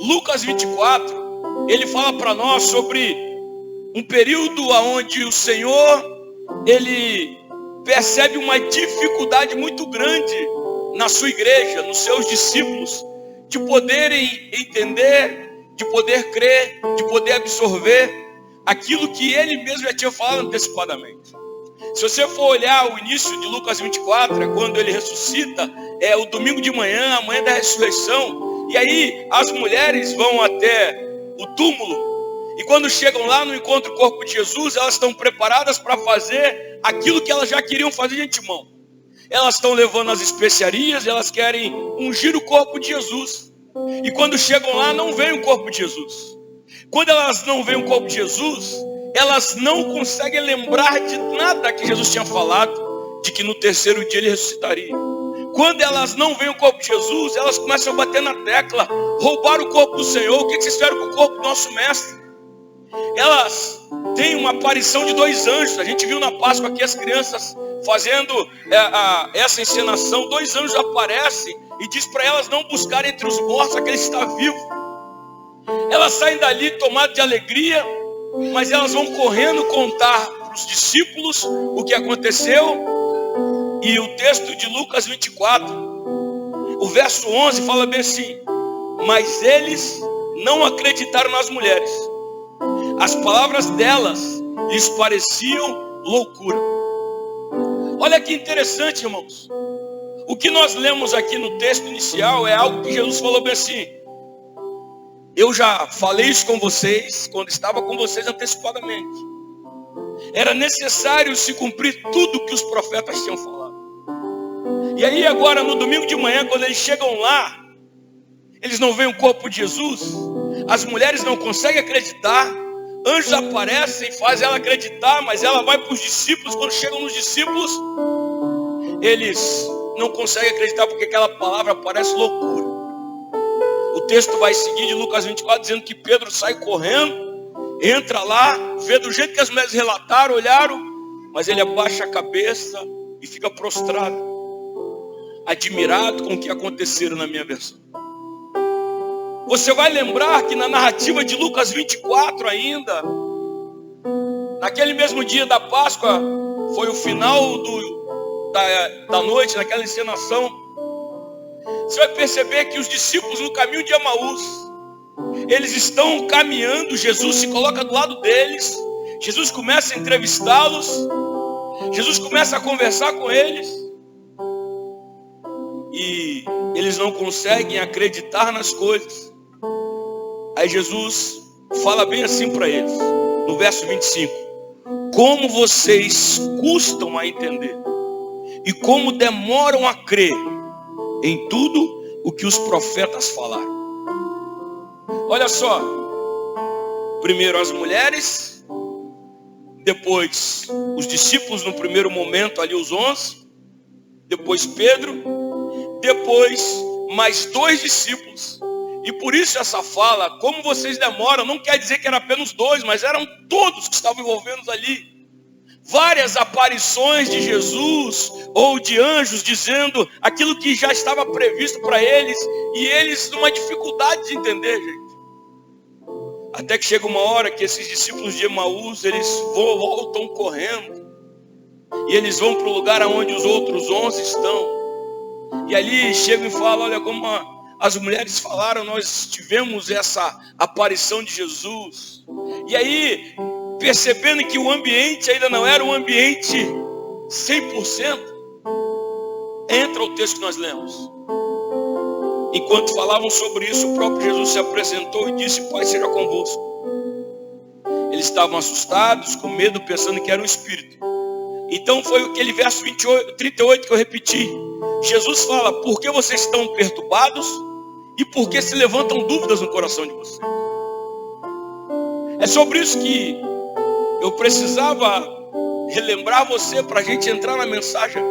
Lucas 24, ele fala para nós sobre um período onde o Senhor, ele percebe uma dificuldade muito grande na sua igreja, nos seus discípulos, de poderem entender, de poder crer, de poder absorver aquilo que ele mesmo já tinha falado antecipadamente. Se você for olhar o início de Lucas 24, é quando ele ressuscita, é o domingo de manhã, a manhã da ressurreição, e aí as mulheres vão até o túmulo, e quando chegam lá, no encontro do corpo de Jesus, elas estão preparadas para fazer aquilo que elas já queriam fazer de antemão. Elas estão levando as especiarias, elas querem ungir o corpo de Jesus. E quando chegam lá, não vem o corpo de Jesus. Quando elas não veem o corpo de Jesus, elas não conseguem lembrar de nada que Jesus tinha falado, de que no terceiro dia ele ressuscitaria. Quando elas não veem o corpo de Jesus, elas começam a bater na tecla, roubar o corpo do Senhor. O que vocês fizeram com o corpo do nosso mestre? Elas têm uma aparição de 2 anjos. A gente viu na Páscoa aqui as crianças fazendo essa encenação. 2 anjos aparecem e diz para elas não buscarem entre os mortos aquele que está vivo. Elas saem dali tomadas de alegria, mas elas vão correndo contar para os discípulos o que aconteceu. E o texto de Lucas 24, o verso 11 fala bem assim: mas eles não acreditaram nas mulheres. As palavras delas lhes pareciam loucura. Olha que interessante, irmãos. O que nós lemos aqui no texto inicial é algo que Jesus falou bem assim: eu já falei isso com vocês quando estava com vocês antecipadamente. Era necessário se cumprir tudo que os profetas tinham falado. E aí agora no domingo de manhã, quando eles chegam lá, eles não veem o corpo de Jesus. As mulheres não conseguem acreditar. Anjos aparecem, fazem ela acreditar, mas ela vai para os discípulos. Quando chegam nos discípulos, eles não conseguem acreditar porque aquela palavra parece loucura. O texto vai seguir de Lucas 24 dizendo que Pedro sai correndo, entra lá, vê do jeito que as mulheres relataram, olharam, mas ele abaixa a cabeça e fica prostrado, admirado com o que aconteceram na minha versão. Você vai lembrar que na narrativa de Lucas 24 ainda, naquele mesmo dia da Páscoa, foi o final da noite, naquela encenação. Você vai perceber que os discípulos no caminho de Emaús, eles estão caminhando, Jesus se coloca do lado deles, Jesus começa a entrevistá-los, Jesus começa a conversar com eles, e eles não conseguem acreditar nas coisas. Aí Jesus fala bem assim para eles, no verso 25: como vocês custam a entender e como demoram a crer em tudo o que os profetas falaram. Olha só, primeiro as mulheres, depois os discípulos no primeiro momento ali os 11, depois Pedro, depois mais 2 discípulos. E por isso essa fala, como vocês demoram, não quer dizer que era apenas 2, mas eram todos que estavam envolvidos ali. Várias aparições de Jesus ou de anjos dizendo aquilo que já estava previsto para eles, e eles numa dificuldade de entender, gente. Até que chega uma hora que esses discípulos de Emaús, eles voltam correndo, e eles vão para o lugar onde os outros 11 estão. E ali chegam e falam: olha como as mulheres falaram, nós tivemos essa aparição de Jesus. E aí, percebendo que o ambiente ainda não era um ambiente 100%, entra o texto que nós lemos. Enquanto falavam sobre isso, o próprio Jesus se apresentou e disse: Pai seja convosco. Eles estavam assustados, com medo, pensando que era um espírito. Então foi aquele verso 38 que eu repeti. Jesus fala: por que vocês estão perturbados e por que se levantam dúvidas no coração de vocês? É sobre isso que eu precisava relembrar você para a gente entrar na mensagem.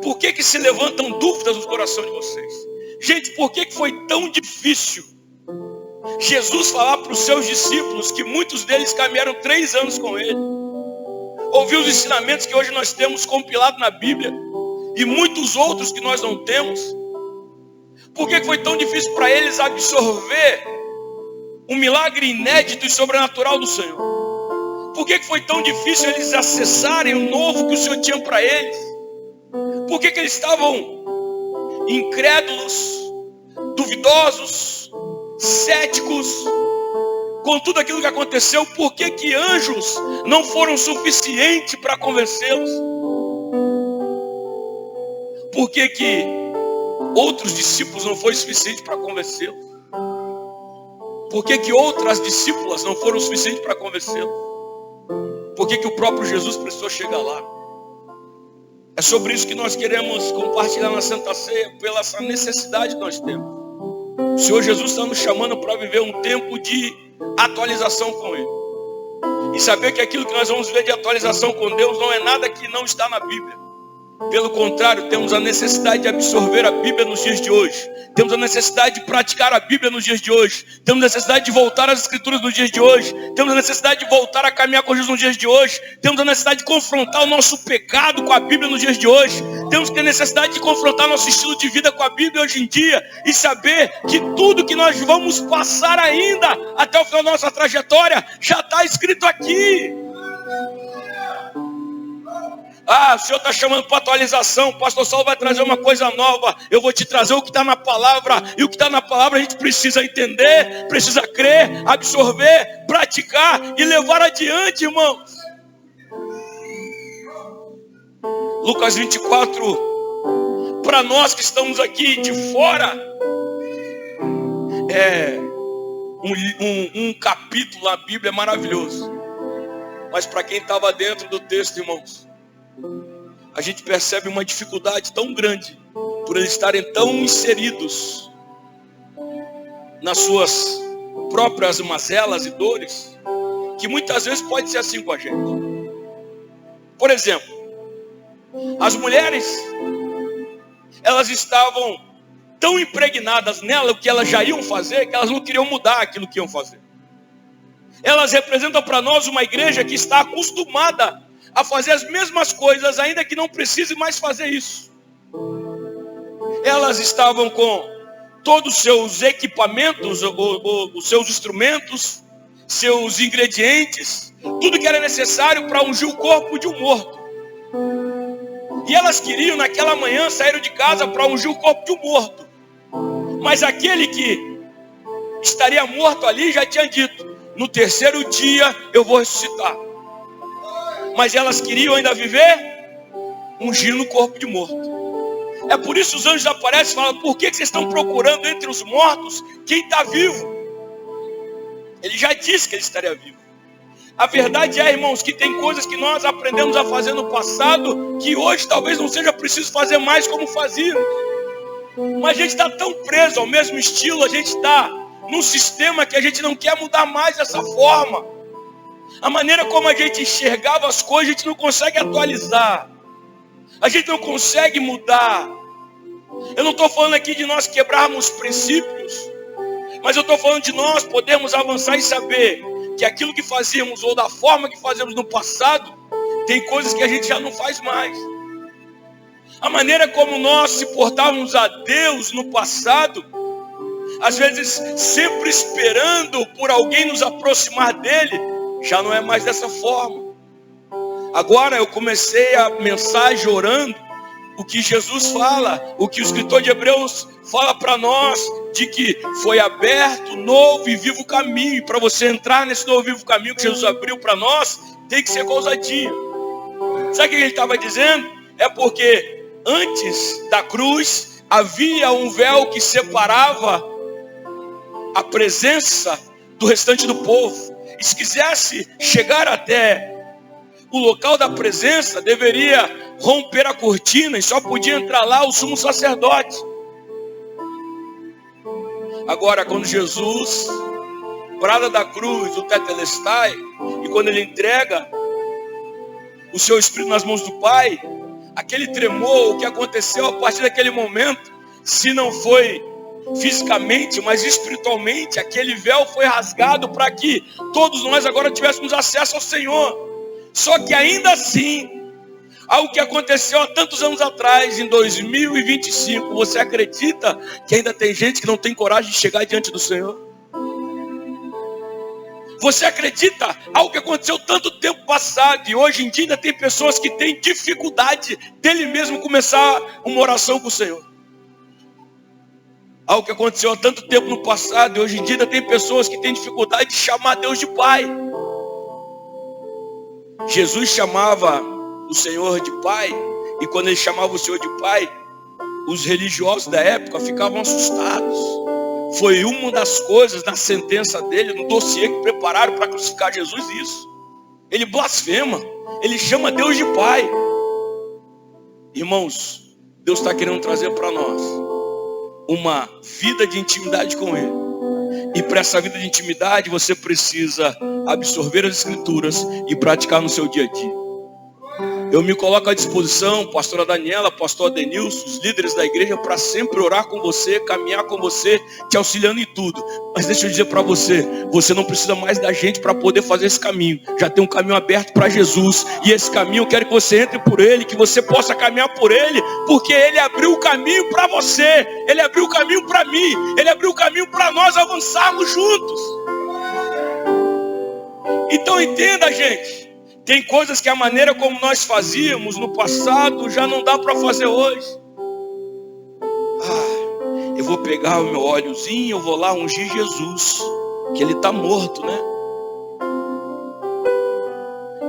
Por que se levantam dúvidas no coração de vocês? Gente, por que foi tão difícil Jesus falar para os seus discípulos, que muitos deles caminharam 3 anos com ele, ouvir os ensinamentos que hoje nós temos compilado na Bíblia e muitos outros que nós não temos? Por que foi tão difícil para eles absorver um milagre inédito e sobrenatural do Senhor? Por que foi tão difícil eles acessarem o novo que o Senhor tinha para eles? Por que eles estavam incrédulos, duvidosos, céticos com tudo aquilo que aconteceu? Por que anjos não foram suficientes para convencê-los? Por que outros discípulos não foram suficientes para convencê-los? Por que outras discípulas não foram suficientes para convencê-los? Por que o próprio Jesus precisou chegar lá? É sobre isso que nós queremos compartilhar na Santa Ceia, pela essa necessidade que nós temos. O Senhor Jesus está nos chamando para viver um tempo de atualização com Ele. E saber que aquilo que nós vamos ver de atualização com Deus não é nada que não está na Bíblia. Pelo contrário, temos a necessidade de absorver a Bíblia nos dias de hoje. Temos a necessidade de praticar a Bíblia nos dias de hoje. Temos a necessidade de voltar às Escrituras nos dias de hoje. Temos a necessidade de voltar a caminhar com Jesus nos dias de hoje. Temos a necessidade de confrontar o nosso pecado com a Bíblia nos dias de hoje. Temos que ter necessidade de confrontar nosso estilo de vida com a Bíblia hoje em dia. E saber que tudo que nós vamos passar ainda até o final da nossa trajetória já está escrito aqui. Ah, o Senhor está chamando para atualização. O pastor Saulo vai trazer uma coisa nova. Eu vou te trazer o que está na palavra. E o que está na palavra a gente precisa entender, precisa crer, absorver, praticar e levar adiante, irmãos. Lucas 24, para nós que estamos aqui de fora, é um capítulo na Bíblia maravilhoso. Mas para quem estava dentro do texto, irmãos, a gente percebe uma dificuldade tão grande por eles estarem tão inseridos nas suas próprias mazelas e dores, que muitas vezes pode ser assim com a gente. Por exemplo, as mulheres, elas estavam tão impregnadas nela, o que elas já iam fazer, que elas não queriam mudar aquilo que iam fazer. Elas representam para nós uma igreja que está acostumada a fazer as mesmas coisas, ainda que não precise mais fazer isso. Elas estavam com todos os seus equipamentos, os seus instrumentos, seus ingredientes, tudo que era necessário para ungir o corpo de um morto. E elas queriam naquela manhã sair de casa para ungir o corpo de um morto. Mas aquele que estaria morto ali já tinha dito: no terceiro dia eu vou ressuscitar. Mas elas queriam ainda viver ungindo o corpo de morto. É por isso que os anjos aparecem e falam: por que vocês estão procurando entre os mortos quem está vivo? Ele já disse que ele estaria vivo. A verdade é, irmãos, que tem coisas que nós aprendemos a fazer no passado, que hoje talvez não seja preciso fazer mais como fazíamos. Mas a gente está tão preso ao mesmo estilo, a gente está num sistema que a gente não quer mudar mais dessa forma. A maneira como a gente enxergava as coisas, a gente não consegue atualizar. A gente não consegue mudar. Eu não estou falando aqui de nós quebrarmos princípios, mas eu estou falando de nós podermos avançar e saber que aquilo que fazíamos, ou da forma que fazíamos no passado, tem coisas que a gente já não faz mais. A maneira como nós se portávamos a Deus no passado, às vezes sempre esperando por alguém nos aproximar dele, já não é mais dessa forma. Agora eu comecei a mensagem orando o que Jesus fala, o que o escritor de Hebreus fala para nós, de que foi aberto novo e vivo caminho. E para você entrar nesse novo e vivo caminho que Jesus abriu para nós, tem que ser com ousadia. Sabe o que ele estava dizendo? É porque antes da cruz havia um véu que separava a presença do restante do povo. E se quisesse chegar até o local da presença, deveria romper a cortina e só podia entrar lá o sumo sacerdote. Agora, quando Jesus brada da cruz, o tetelestai, e quando ele entrega o seu espírito nas mãos do Pai, aquele tremor, o que aconteceu a partir daquele momento, se não foi fisicamente, mas espiritualmente, aquele véu foi rasgado para que todos nós agora tivéssemos acesso ao Senhor. Só que ainda assim, algo que aconteceu há tantos anos atrás, em 2025, você acredita que ainda tem gente que não tem coragem de chegar diante do Senhor? Você acredita algo que aconteceu tanto tempo passado e hoje em dia ainda tem pessoas que têm dificuldade dele mesmo começar uma oração com o Senhor? Algo que aconteceu há tanto tempo no passado e hoje em dia ainda tem pessoas que têm dificuldade de chamar Deus de Pai. Jesus chamava o Senhor de Pai, e quando ele chamava o Senhor de Pai, os religiosos da época ficavam assustados. Foi uma das coisas na sentença dele, no dossiê que prepararam para crucificar Jesus, isso. Ele blasfema, ele chama Deus de Pai. Irmãos, Deus está querendo trazer para nós uma vida de intimidade com Ele. E para essa vida de intimidade você precisa absorver as Escrituras e praticar no seu dia a dia. Eu me coloco à disposição, pastora Daniela, pastor Adenilson, os líderes da igreja, para sempre orar com você, caminhar com você, te auxiliando em tudo. Mas deixa eu dizer para você, você não precisa mais da gente para poder fazer esse caminho. Já tem um caminho aberto para Jesus. E esse caminho eu quero que você entre por ele, que você possa caminhar por ele, porque ele abriu o caminho para você. Ele abriu o caminho para mim. Ele abriu o caminho para nós avançarmos juntos. Então entenda, gente. Tem coisas que a maneira como nós fazíamos no passado já não dá para fazer hoje. Eu vou pegar o meu óleozinho, eu vou lá ungir Jesus, que ele está morto, né?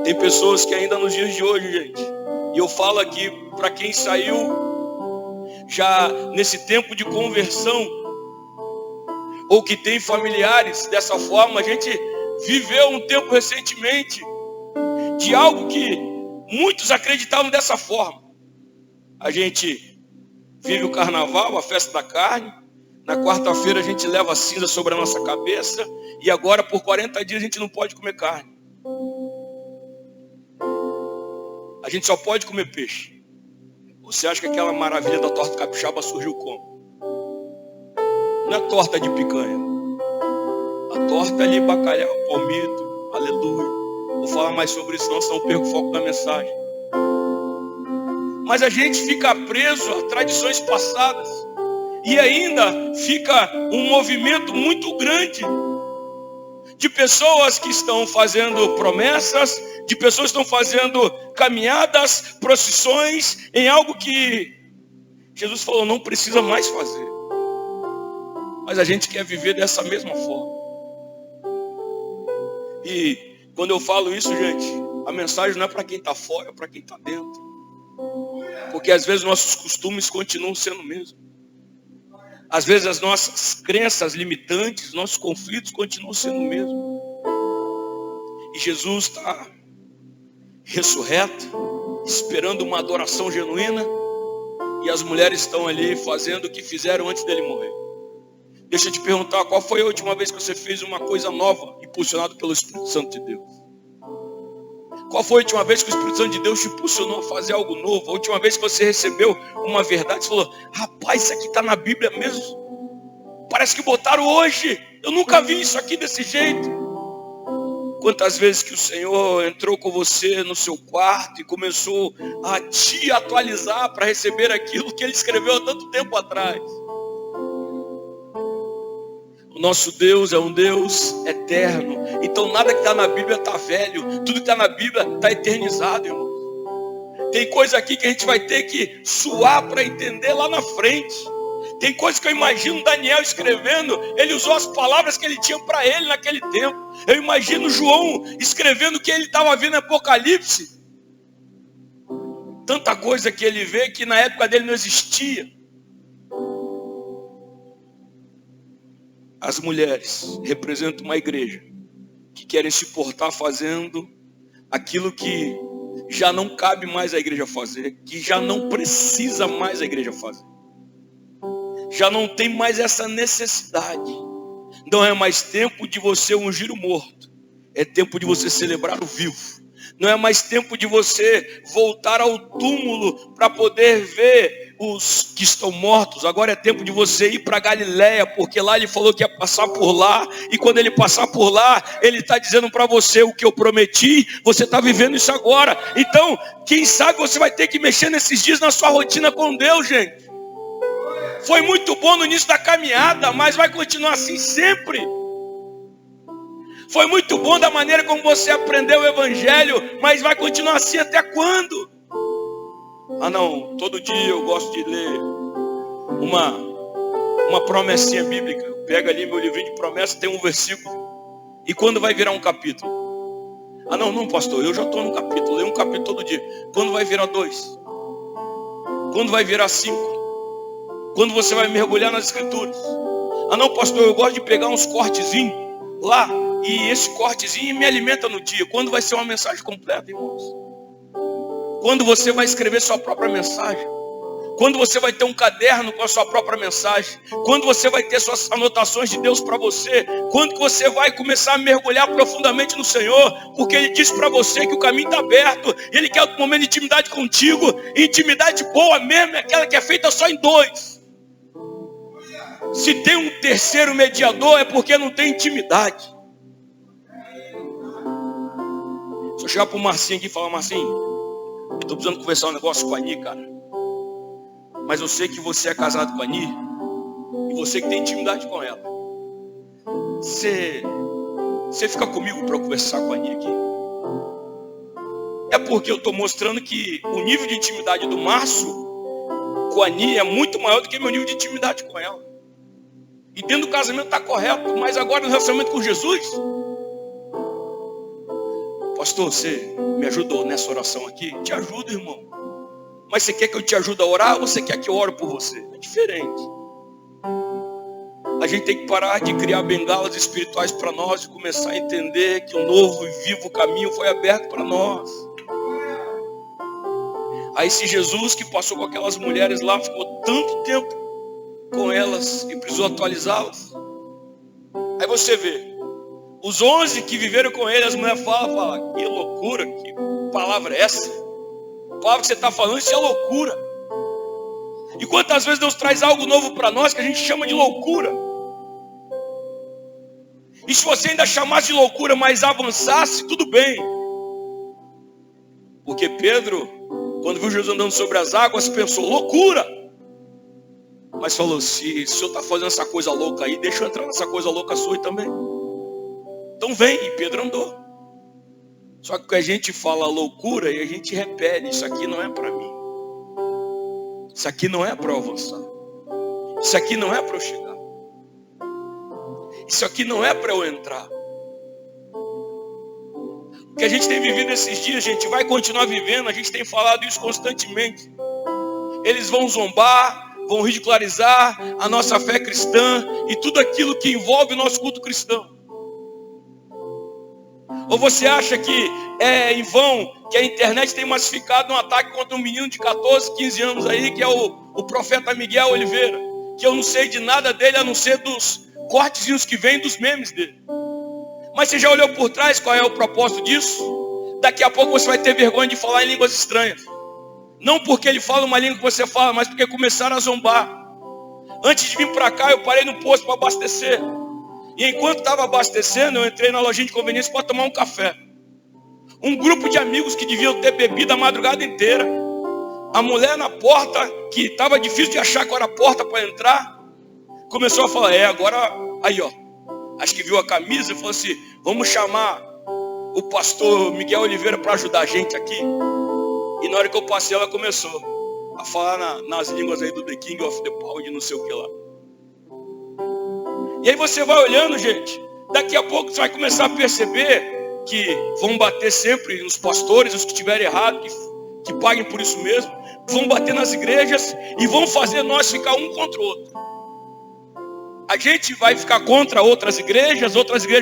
Tem pessoas que ainda nos dias de hoje, gente, e eu falo aqui para quem saiu já nesse tempo de conversão, ou que tem familiares dessa forma. A gente viveu um tempo recentemente de algo que muitos acreditavam dessa forma. A gente vive o carnaval, a festa da carne. Na quarta-feira a gente leva a cinza sobre a nossa cabeça. E agora por 40 dias a gente não pode comer carne. A gente só pode comer peixe. Você acha que aquela maravilha da torta capixaba surgiu como? Não é torta de picanha. A torta ali, bacalhau, palmito, aleluia. Vou falar mais sobre isso, senão eu perco o foco da mensagem. Mas a gente fica preso a tradições passadas. E ainda fica um movimento muito grande de pessoas que estão fazendo promessas, de pessoas que estão fazendo caminhadas, procissões, em algo que Jesus falou, não precisa mais fazer. Mas a gente quer viver dessa mesma forma. E quando eu falo isso, gente, a mensagem não é para quem está fora, é para quem está dentro. Porque às vezes nossos costumes continuam sendo o mesmo. Às vezes as nossas crenças limitantes, nossos conflitos continuam sendo o mesmo. E Jesus está ressurreto, esperando uma adoração genuína. E as mulheres estão ali fazendo o que fizeram antes dele morrer. Deixa eu te perguntar, qual foi a última vez que você fez uma coisa nova, impulsionado pelo Espírito Santo de Deus? Qual foi a última vez que o Espírito Santo de Deus te impulsionou a fazer algo novo? A última vez que você recebeu uma verdade, você falou, rapaz, isso aqui está na Bíblia mesmo? Parece que botaram hoje. Eu nunca vi isso aqui desse jeito. Quantas vezes que o Senhor entrou com você no seu quarto e começou a te atualizar para receber aquilo que Ele escreveu há tanto tempo atrás? O nosso Deus é um Deus eterno. Então nada que está na Bíblia está velho. Tudo que está na Bíblia está eternizado, irmão. Tem coisa aqui que a gente vai ter que suar para entender lá na frente. Tem coisa que eu imagino Daniel escrevendo. Ele usou as palavras que ele tinha para ele naquele tempo. Eu imagino João escrevendo o que ele estava vendo em Apocalipse. Tanta coisa que ele vê que na época dele não existia. As mulheres representam uma igreja que querem se portar fazendo aquilo que já não cabe mais a igreja fazer, que já não precisa mais a igreja fazer. Já não tem mais essa necessidade. Não é mais tempo de você ungir o morto. É tempo de você celebrar o vivo. Não é mais tempo de você voltar ao túmulo para poder ver os que estão mortos. Agora é tempo de você ir para Galileia, porque lá ele falou que ia passar por lá, e quando ele passar por lá, ele está dizendo para você o que eu prometi. Você está vivendo isso agora. Então, quem sabe você vai ter que mexer nesses dias na sua rotina com Deus, gente. Foi muito bom no início da caminhada, mas vai continuar assim sempre. Foi muito bom da maneira como você aprendeu o evangelho, mas vai continuar assim até quando? Ah não, todo dia eu gosto de ler uma promessinha bíblica. Pega ali meu livrinho de promessa, tem um versículo. E quando vai virar um capítulo? Ah não pastor, eu já estou no capítulo, leio um capítulo todo dia. Quando vai virar 2? Quando vai virar 5? Quando você vai mergulhar nas escrituras? Ah não pastor, eu gosto de pegar uns cortezinhos lá, e esse cortezinho me alimenta no dia. Quando vai ser uma mensagem completa, irmãos? Quando você vai escrever sua própria mensagem? Quando você vai ter um caderno com a sua própria mensagem? Quando você vai ter suas anotações de Deus para você? Quando que você vai começar a mergulhar profundamente no Senhor? Porque Ele disse para você que o caminho está aberto. Ele quer um momento de intimidade contigo. E intimidade boa mesmo é aquela que é feita só em 2. Se tem um terceiro mediador é porque não tem intimidade. Se eu chegar para o Marcinho aqui e falar: Marcinho, eu estou precisando conversar um negócio com a Ani, cara. Mas eu sei que você é casado com a Ani, e você que tem intimidade com ela. Você fica comigo para eu conversar com a Ani aqui? É porque eu estou mostrando que o nível de intimidade do Márcio com a Ani é muito maior do que meu nível de intimidade com ela. E dentro do casamento está correto, mas agora no relacionamento com Jesus... Pastor, você me ajudou nessa oração aqui? Te ajudo, irmão. Mas você quer que eu te ajude a orar ou você quer que eu ore por você? É diferente. A gente tem que parar de criar bengalas espirituais para nós e começar a entender que o novo e vivo caminho foi aberto para nós. Aí se Jesus, que passou com aquelas mulheres lá, ficou tanto tempo com elas e precisou atualizá-las. Aí você vê, os 11 que viveram com ele, as mulheres falam: que loucura, que palavra é essa? A palavra que você está falando, isso é loucura. E quantas vezes Deus traz algo novo para nós que a gente chama de loucura? E se você ainda chamasse de loucura, mas avançasse, tudo bem. Porque Pedro, quando viu Jesus andando sobre as águas, pensou: loucura. Mas falou: se o senhor está fazendo essa coisa louca aí, deixa eu entrar nessa coisa louca sua também. Então vem, e Pedro andou. Só que a gente fala loucura e a gente repele: isso aqui não é para mim. Isso aqui não é para eu avançar. Isso aqui não é para eu chegar. Isso aqui não é para eu entrar. O que a gente tem vivido esses dias, a gente vai continuar vivendo. A gente tem falado isso constantemente. Eles vão zombar, vão ridicularizar a nossa fé cristã e tudo aquilo que envolve o nosso culto cristão. Ou você acha que é em vão que a internet tem massificado um ataque contra um menino de 14, 15 anos aí, que é o profeta Miguel Oliveira, que eu não sei de nada dele, a não ser dos cortezinhos que vêm dos memes dele. Mas você já olhou por trás qual é o propósito disso? Daqui a pouco você vai ter vergonha de falar em línguas estranhas. Não porque ele fala uma língua que você fala, mas porque começaram a zombar. Antes de vir para cá, eu parei no posto para abastecer. E enquanto estava abastecendo, eu entrei na lojinha de conveniência para tomar um café. Um grupo de amigos que deviam ter bebido a madrugada inteira. A mulher na porta, que estava difícil de achar qual era a porta para entrar, começou a falar: agora, aí ó, acho que viu a camisa e falou assim: vamos chamar o pastor Miguel Oliveira para ajudar a gente aqui. E na hora que eu passei, ela começou a falar nas línguas aí do The King of the Power, de não sei o que lá. E aí você vai olhando, gente, daqui a pouco você vai começar a perceber que vão bater sempre nos pastores, os que tiverem errado, que paguem por isso mesmo, vão bater nas igrejas e vão fazer nós ficar um contra o outro. A gente vai ficar contra outras igrejas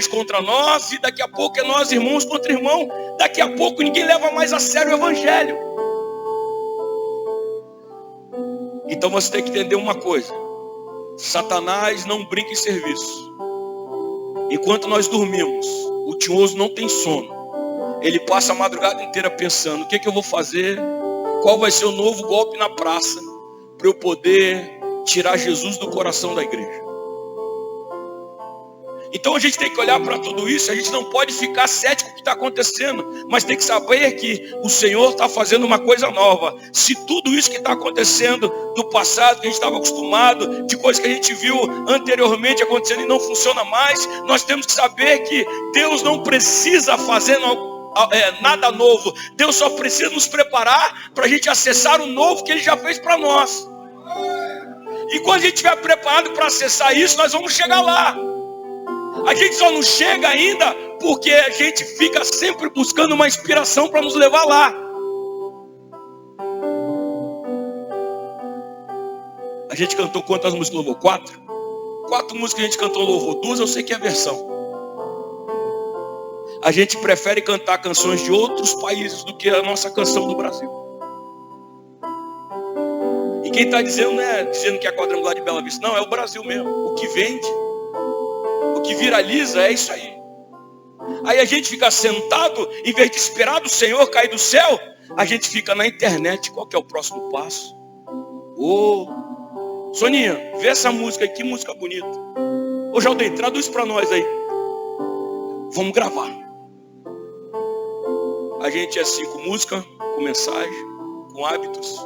contra nós, e daqui a pouco é nós irmãos contra irmão. Daqui a pouco ninguém leva mais a sério o evangelho. Então você tem que entender uma coisa: Satanás não brinca em serviço. Enquanto nós dormimos, o tinhoso não tem sono. Ele passa a madrugada inteira pensando: o que é que eu vou fazer? Qual vai ser o novo golpe na praça? para eu poder tirar Jesus do coração da igreja. Então a gente tem que olhar para tudo isso. A gente não pode ficar cético com o que está acontecendo, mas tem que saber que o Senhor está fazendo uma coisa nova. Se tudo isso que está acontecendo do passado, que a gente estava acostumado, de coisas que a gente viu anteriormente acontecendo e não funciona mais, nós temos que saber que Deus não precisa fazer nada novo. Deus só precisa nos preparar para a gente acessar o novo que Ele já fez para nós. E quando a gente estiver preparado para acessar isso, nós vamos chegar lá. A gente só não chega ainda porque a gente fica sempre buscando uma inspiração para nos levar lá. A gente cantou quantas músicas louvor? 4? 4 músicas a gente cantou louvor. 2 eu sei que é versão. A gente prefere cantar canções de outros países do que a nossa canção do Brasil. E quem está dizendo não é dizendo que é Quadrangular de Bela Vista. Não, é o Brasil mesmo. O que vende, o que viraliza é isso aí. Aí a gente fica sentado, em vez de esperar do Senhor cair do céu, a gente fica na internet. Qual que é o próximo passo? Soninha, vê essa música aí, que música bonita. Ô Jaldeir, traduz para nós aí. Vamos gravar. A gente é assim com música, com mensagem, com hábitos.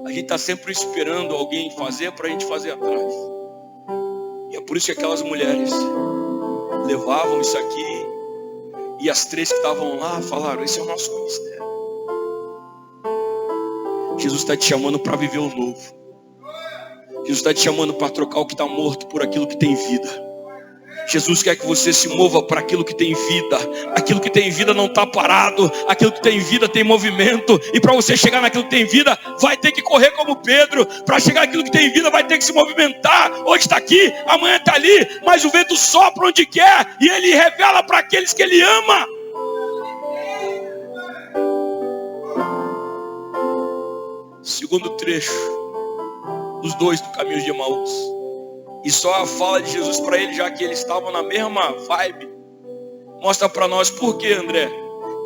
A gente está sempre esperando alguém fazer para a gente fazer atrás. E é por isso que aquelas mulheres levavam isso aqui. E as 3 que estavam lá falaram: esse é o nosso ministério. Jesus está te chamando para viver o novo. Jesus está te chamando para trocar o que está morto por aquilo que tem vida. Jesus quer que você se mova para aquilo que tem vida. Aquilo que tem vida não está parado. Aquilo que tem vida tem movimento. E para você chegar naquilo que tem vida, vai ter que correr como Pedro. Para chegar naquilo que tem vida, vai ter que se movimentar. Hoje está aqui, amanhã está ali. Mas o vento sopra onde quer. E Ele revela para aqueles que Ele ama. Segundo trecho dos 2 do caminho de Emaús. E só a fala de Jesus para ele, já que eles estavam na mesma vibe, mostra para nós por que, André,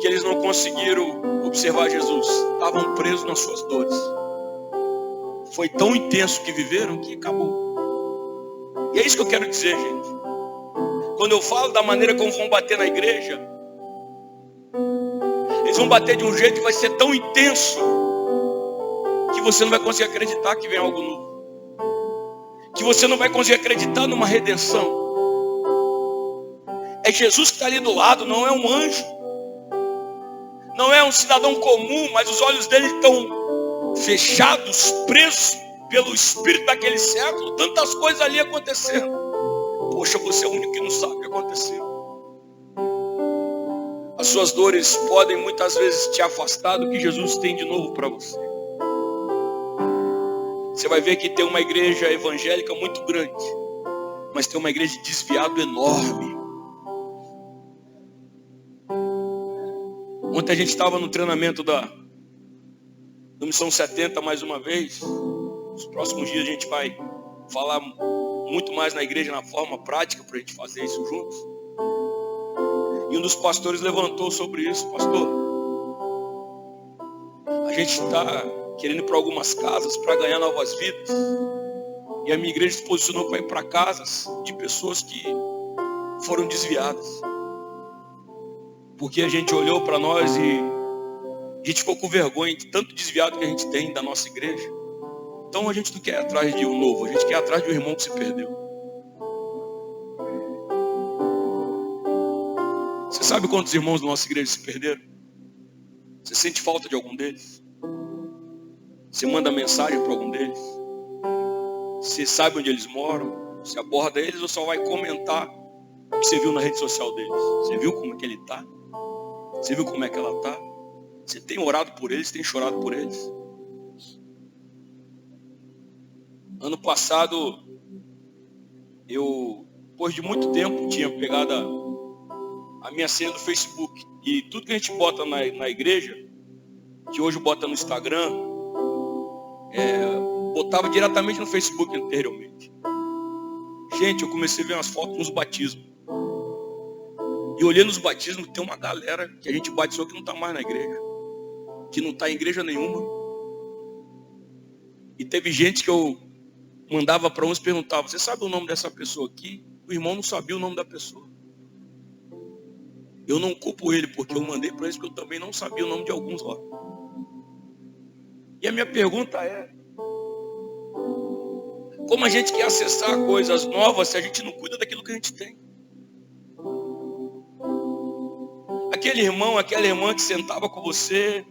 que eles não conseguiram observar Jesus. Estavam presos nas suas dores. Foi tão intenso que viveram que acabou. E é isso que eu quero dizer, gente. Quando eu falo da maneira como vão bater na igreja, eles vão bater de um jeito que vai ser tão intenso que você não vai conseguir acreditar que vem algo novo. Que você não vai conseguir acreditar numa redenção. É Jesus que está ali do lado, não é um anjo. Não é um cidadão comum, mas os olhos dele estão fechados, presos pelo espírito daquele século. Tantas coisas ali acontecendo. Poxa, você é o único que não sabe o que aconteceu. As suas dores podem muitas vezes te afastar do que Jesus tem de novo para você. Você vai ver que tem uma igreja evangélica muito grande, mas tem uma igreja de desviado enorme. Ontem a gente estava no treinamento da Missão 70 mais uma vez. Nos próximos dias a gente vai falar muito mais na igreja, na forma prática, para a gente fazer isso juntos. E um dos pastores levantou sobre isso: pastor, a gente está querendo ir para algumas casas para ganhar novas vidas. E a minha igreja se posicionou para ir para casas de pessoas que foram desviadas. Porque a gente olhou para nós e a gente ficou com vergonha de tanto desviado que a gente tem da nossa igreja. Então a gente não quer ir atrás de um novo, a gente quer ir atrás de um irmão que se perdeu. Você sabe quantos irmãos da nossa igreja se perderam? Você sente falta de algum deles? Você manda mensagem para algum deles? Você sabe onde eles moram? Você aborda eles ou só vai comentar o que você viu na rede social deles? Você viu como é que ele está? Você viu como é que ela está? Você tem orado por eles? Tem chorado por eles? Ano passado, eu, depois de muito tempo, tinha pegado a minha senha do Facebook. E tudo que a gente bota na igreja, que hoje bota no Instagram, botava diretamente no Facebook anteriormente. Gente, eu comecei a ver umas fotos nos batismos. E olhando nos batismos, tem uma galera que a gente batizou que não está mais na igreja. Que não está em igreja nenhuma. E teve gente que eu mandava para uns e perguntava: você sabe o nome dessa pessoa aqui? O irmão não sabia o nome da pessoa. Eu não culpo ele, porque eu mandei para eles, porque eu também não sabia o nome de alguns lá. E a minha pergunta é: como a gente quer acessar coisas novas se a gente não cuida daquilo que a gente tem? Aquele irmão, aquela irmã que sentava com você,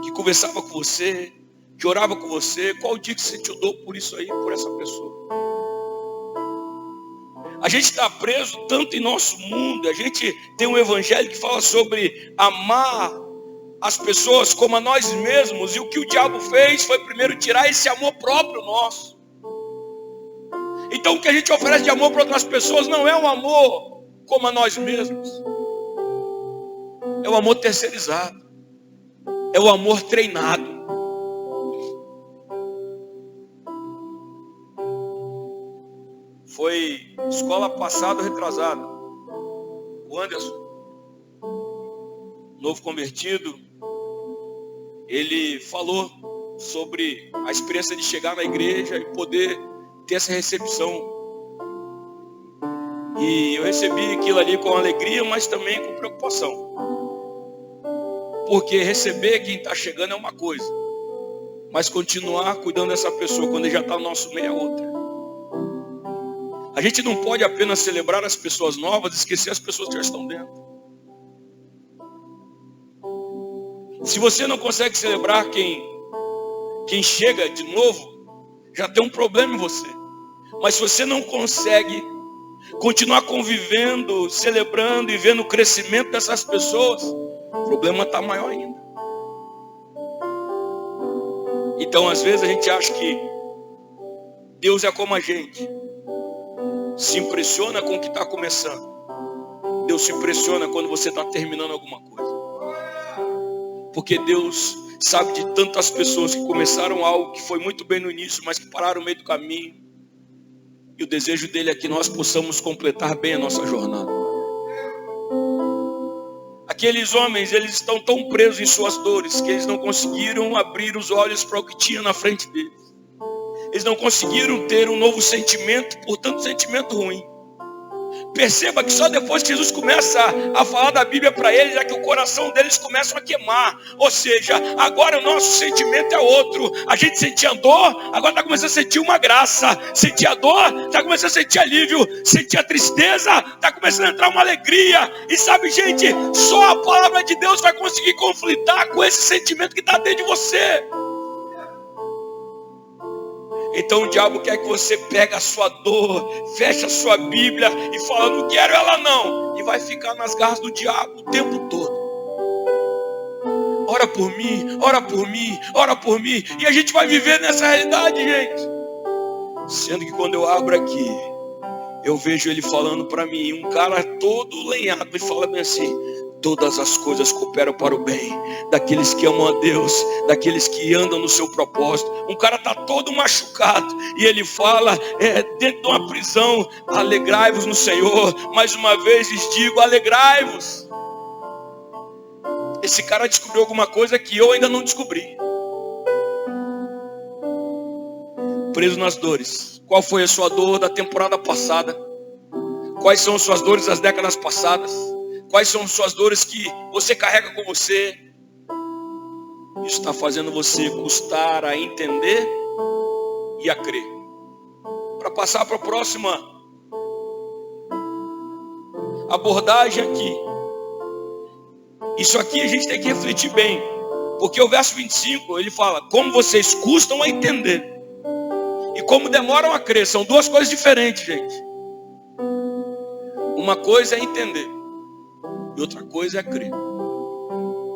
que conversava com você, que orava com você, qual o dia que você te deu por isso aí, por essa pessoa? A gente está preso tanto em nosso mundo, a gente tem um evangelho que fala sobre amar as pessoas como a nós mesmos, e o que o diabo fez foi primeiro tirar esse amor próprio nosso. Então o que a gente oferece de amor para outras pessoas não é um amor como a nós mesmos, é o amor terceirizado, é o amor treinado. Foi escola passada, retrasada. O Anderson, novo convertido, ele falou sobre a experiência de chegar na igreja e poder ter essa recepção. E eu recebi aquilo ali com alegria, mas também com preocupação. Porque receber quem está chegando é uma coisa, mas continuar cuidando dessa pessoa quando ele já está no nosso meio é outra. A gente não pode apenas celebrar as pessoas novas e esquecer as pessoas que já estão dentro. Se você não consegue celebrar quem chega de novo, já tem um problema em você. Mas se você não consegue continuar convivendo, celebrando e vendo o crescimento dessas pessoas, o problema está maior ainda. Então às vezes a gente acha que Deus é como a gente. Se impressiona com o que está começando. Deus se impressiona quando você está terminando alguma coisa. Porque Deus sabe de tantas pessoas que começaram algo que foi muito bem no início, mas que pararam no meio do caminho. E o desejo dele é que nós possamos completar bem a nossa jornada. Aqueles homens, eles estão tão presos em suas dores que eles não conseguiram abrir os olhos para o que tinha na frente deles. Eles não conseguiram ter um novo sentimento, portanto, sentimento ruim. Perceba que só depois que Jesus começa a falar da Bíblia para eles, é que o coração deles começa a queimar. Ou seja, agora o nosso sentimento é outro. A gente sentia dor, agora está começando a sentir uma graça. Sentia dor, está começando a sentir alívio. Sentia tristeza, está começando a entrar uma alegria. E sabe, gente, só a palavra de Deus vai conseguir conflitar com esse sentimento que está dentro de você. Então o diabo quer que você pegue a sua dor, feche a sua Bíblia e fala: não quero ela não. E vai ficar nas garras do diabo o tempo todo. Ora por mim, ora por mim, ora por mim. E a gente vai viver nessa realidade, gente. Sendo que quando eu abro aqui, eu vejo ele falando para mim, um cara todo lenhado, e fala bem assim: todas as coisas cooperam para o bem daqueles que amam a Deus, daqueles que andam no seu propósito. Um cara está todo machucado e ele fala, dentro de uma prisão: alegrai-vos no Senhor. Mais uma vez lhes digo, alegrai-vos. Esse cara descobriu alguma coisa que eu ainda não descobri. Preso nas dores. Qual foi a sua dor da temporada passada? Quais são as suas dores das décadas passadas? Quais são as suas dores que você carrega com você? Isso está fazendo você custar a entender e a crer. Para passar para a próxima abordagem aqui. Isso aqui a gente tem que refletir bem. Porque o verso 25, ele fala: como vocês custam a entender e como demoram a crer. São duas coisas diferentes, gente. Uma coisa é entender e outra coisa é crer.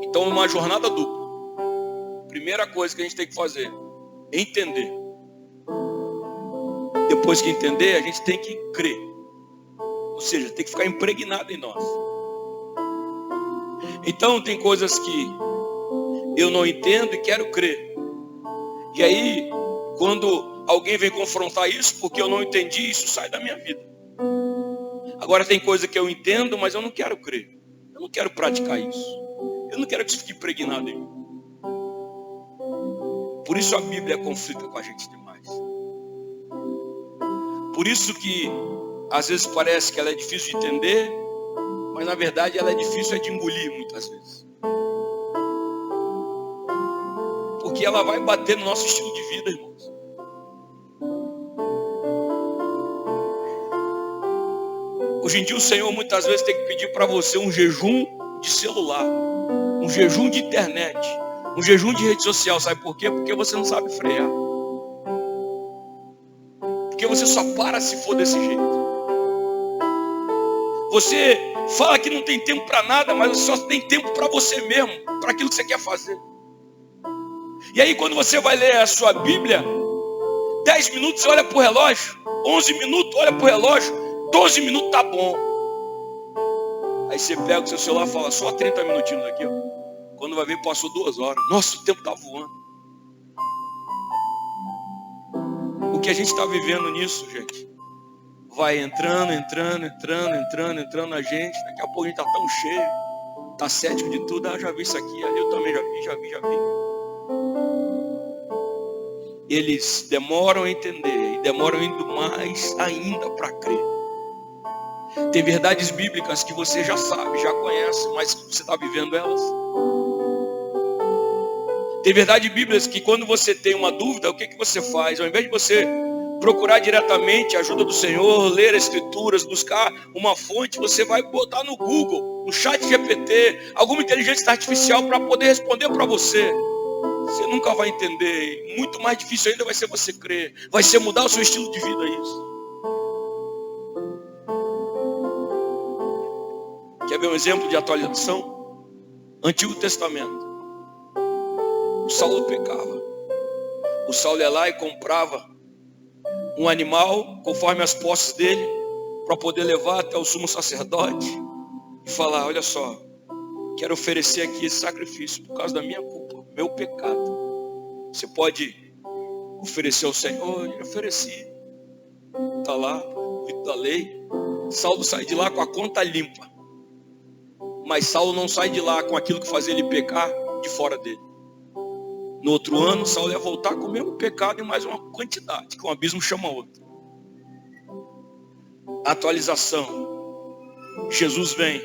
Então é uma jornada dupla. Primeira coisa que a gente tem que fazer é entender. Depois que entender, a gente tem que crer. Ou seja, tem que ficar impregnado em nós. Então tem coisas que eu não entendo e quero crer. E aí, quando alguém vem confrontar isso, porque eu não entendi, isso sai da minha vida. Agora tem coisa que eu entendo, mas eu não quero crer. Eu não quero praticar isso. Eu não quero que isso fique impregnado em mim. Por isso a Bíblia conflita com a gente demais. Por isso que às vezes parece que ela é difícil de entender, mas na verdade ela é difícil de engolir muitas vezes. Porque ela vai bater no nosso estilo de vida, irmãos. Hoje em dia o Senhor muitas vezes tem que pedir para você um jejum de celular, um jejum de internet, um jejum de rede social. Sabe por quê? Porque você não sabe frear. Porque você só para se for desse jeito. Você fala que não tem tempo para nada, mas você só tem tempo para você mesmo, para aquilo que você quer fazer. E aí quando você vai ler a sua Bíblia, 10 minutos você olha para o relógio, 11 minutos olha para o relógio, 12 minutos tá bom. Aí você pega o seu celular e fala, só 30 minutinhos aqui, ó. Quando vai ver, passou 2 horas. Nossa, o tempo tá voando. O que a gente está vivendo nisso, gente, vai entrando na gente. Daqui a pouco a gente tá tão cheio, tá cético de tudo. Ah, já vi isso aqui, ali eu também já vi. Eles demoram a entender e demoram indo mais ainda para crer. Tem verdades bíblicas que você já sabe, já conhece, mas você está vivendo elas. Tem verdades bíblicas que quando você tem uma dúvida, o que você faz? Ao invés de você procurar diretamente a ajuda do Senhor, ler as escrituras, buscar uma fonte, você vai botar no Google, no chat GPT, alguma inteligência artificial para poder responder para você. Você nunca vai entender. Muito mais difícil ainda vai ser você crer. Vai ser mudar o seu estilo de vida isso. Quer ver um exemplo de atualização? Antigo Testamento. O Saulo pecava. O Saulo ia lá e comprava um animal, conforme as posses dele, para poder levar até o sumo sacerdote e falar, olha só, quero oferecer aqui esse sacrifício por causa da minha culpa, meu pecado. Você pode oferecer ao Senhor? Ele oferecia. Está lá, dito da lei. Saulo sai de lá com a conta limpa. Mas Saulo não sai de lá com aquilo que fazia ele pecar de fora dele. No outro ano, Saulo ia voltar com o mesmo pecado e mais uma quantidade, que um abismo chama outro. Atualização. Jesus vem.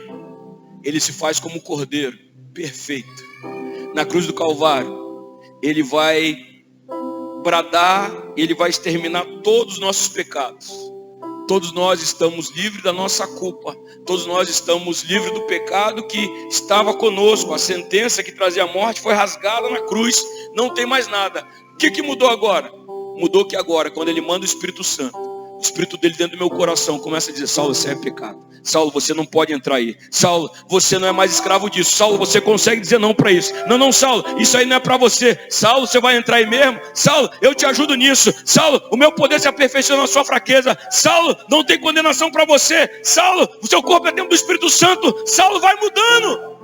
Ele se faz como um cordeiro perfeito. Na cruz do Calvário, ele vai bradar, ele vai exterminar todos os nossos pecados. Todos nós estamos livres da nossa culpa. Todos nós estamos livres do pecado que estava conosco. A sentença que trazia a morte foi rasgada na cruz. Não tem mais nada. O que mudou agora? Mudou que agora, quando ele manda o Espírito Santo, o Espírito dele dentro do meu coração começa a dizer, Saulo, você é pecado. Saulo, você não pode entrar aí. Saulo, você não é mais escravo disso. Saulo, você consegue dizer não para isso. Não, Saulo, isso aí não é para você. Saulo, você vai entrar aí mesmo? Saulo, eu te ajudo nisso. Saulo, o meu poder se aperfeiçoa na sua fraqueza. Saulo, não tem condenação para você. Saulo, o seu corpo é templo do Espírito Santo. Saulo, vai mudando.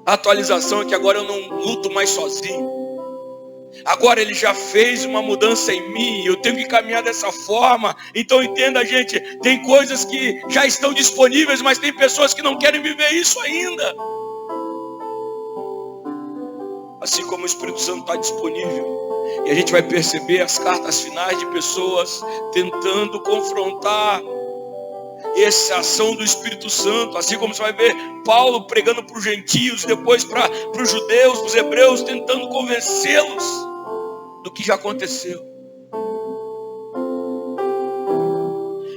A atualização é que agora eu não luto mais sozinho. Agora ele já fez uma mudança em mim, eu tenho que caminhar dessa forma. Então entenda, gente, tem coisas que já estão disponíveis, mas tem pessoas que não querem viver isso ainda. Assim como o Espírito Santo está disponível, e a gente vai perceber as cartas finais de pessoas tentando confrontar essa ação do Espírito Santo, assim como você vai ver Paulo pregando para os gentios, depois para os judeus, para os hebreus, tentando convencê-los do que já aconteceu.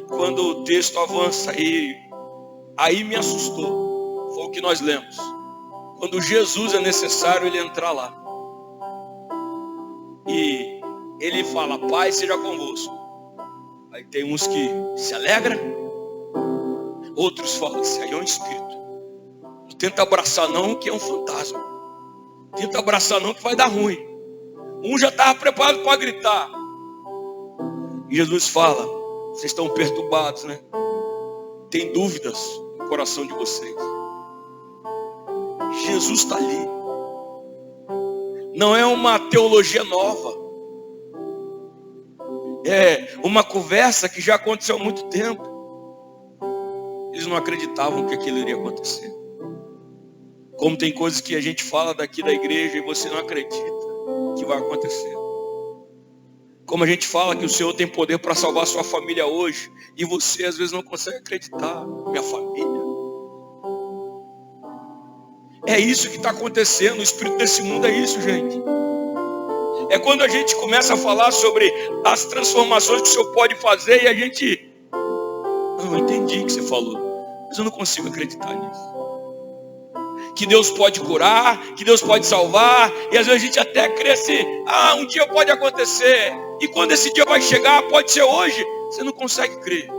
Quando o texto avança aí me assustou, foi o que nós lemos. Quando Jesus é necessário ele entrar lá, e ele fala, Pai seja convosco. Aí tem uns que se alegram, outros falam, isso aí é um espírito. Não tenta abraçar não, que é um fantasma. Tenta abraçar não, que vai dar ruim. Um já estava preparado para gritar. E Jesus fala, vocês estão perturbados, né? Tem dúvidas no coração de vocês. Jesus está ali. Não é uma teologia nova. É uma conversa que já aconteceu há muito tempo. Eles não acreditavam que aquilo iria acontecer. Como tem coisas que a gente fala daqui da igreja e você não acredita que vai acontecer. Como a gente fala que o Senhor tem poder para salvar a sua família hoje e você às vezes não consegue acreditar. Minha família. É isso que está acontecendo. O espírito desse mundo é isso, gente. É quando a gente começa a falar sobre as transformações que o Senhor pode fazer e a gente... Eu entendi o que você falou, mas eu não consigo acreditar nisso. Que Deus pode curar, que Deus pode salvar, e às vezes a gente até crê assim, um dia pode acontecer, e quando esse dia vai chegar, pode ser hoje, você não consegue crer.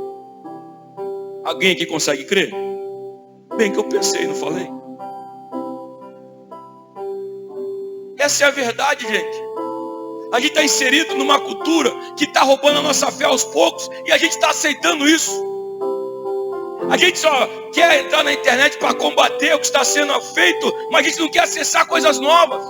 Alguém aqui consegue crer? Bem que eu pensei, não falei? Essa é a verdade, gente. A gente está inserido numa cultura que está roubando a nossa fé aos poucos, e a gente está aceitando isso. A gente só quer entrar na internet para combater o que está sendo feito, mas a gente não quer acessar coisas novas.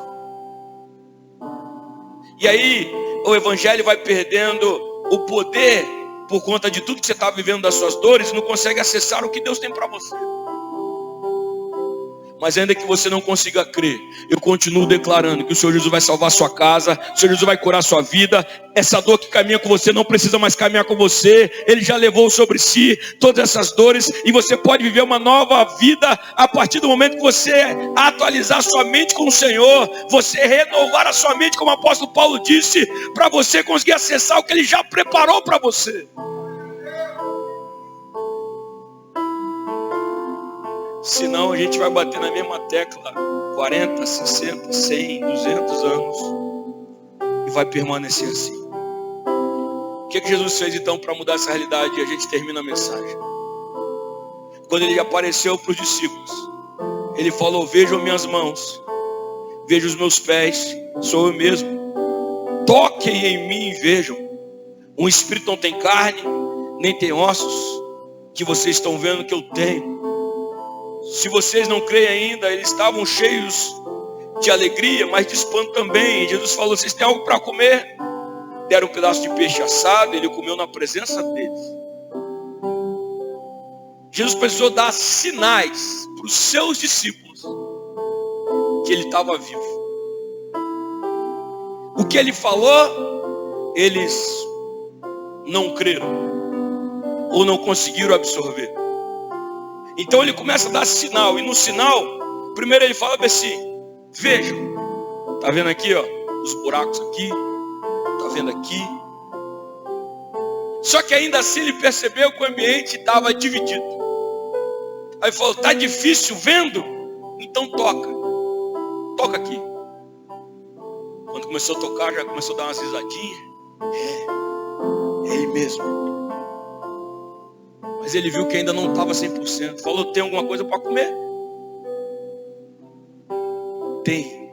E aí o evangelho vai perdendo o poder por conta de tudo que você está vivendo das suas dores e não consegue acessar o que Deus tem para você. Mas ainda que você não consiga crer, eu continuo declarando que o Senhor Jesus vai salvar a sua casa, o Senhor Jesus vai curar a sua vida. Essa dor que caminha com você não precisa mais caminhar com você. Ele já levou sobre si todas essas dores e você pode viver uma nova vida a partir do momento que você atualizar sua mente com o Senhor, você renovar a sua mente, como o apóstolo Paulo disse, para você conseguir acessar o que Ele já preparou para você. Senão a gente vai bater na mesma tecla 40, 60, 100, 200 anos e vai permanecer assim. O que Jesus fez então para mudar essa realidade? E a gente termina a mensagem. Quando Ele apareceu para os discípulos, Ele falou: vejam minhas mãos, vejam os meus pés, sou eu mesmo. Toquem em mim e vejam. Um espírito não tem carne, nem tem ossos, que vocês estão vendo que eu tenho. Se vocês não creem ainda, eles estavam cheios de alegria, mas de espanto também. Jesus falou: vocês têm algo para comer? Deram um pedaço de peixe assado, Ele comeu na presença deles. Jesus precisou dar sinais para os seus discípulos que Ele estava vivo. O que Ele falou, eles não creram ou não conseguiram absorver. Então Ele começa a dar sinal, e no sinal, primeiro Ele fala assim: vejam, tá vendo aqui, ó, os buracos aqui, tá vendo aqui. Só que ainda assim Ele percebeu que o ambiente estava dividido. Aí Ele falou: tá difícil vendo? Então toca aqui. Quando começou a tocar, já começou a dar umas risadinhas. É Ele mesmo. Mas Ele viu que ainda não estava 100%. Falou: tem alguma coisa para comer? Tem.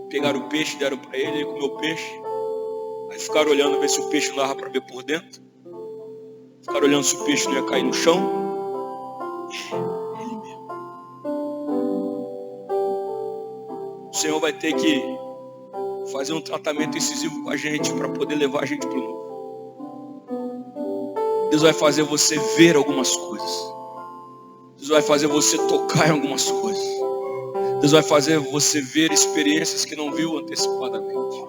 Pegaram o peixe, deram para ele, ele comeu o peixe. Aí ficaram olhando ver se o peixe não dava para ver por dentro. Ficaram olhando se o peixe não ia cair no chão. Ele mesmo. O Senhor vai ter que fazer um tratamento incisivo com a gente para poder levar a gente para o novo. Deus vai fazer você ver algumas coisas. Deus vai fazer você tocar em algumas coisas. Deus vai fazer você ver experiências que não viu antecipadamente.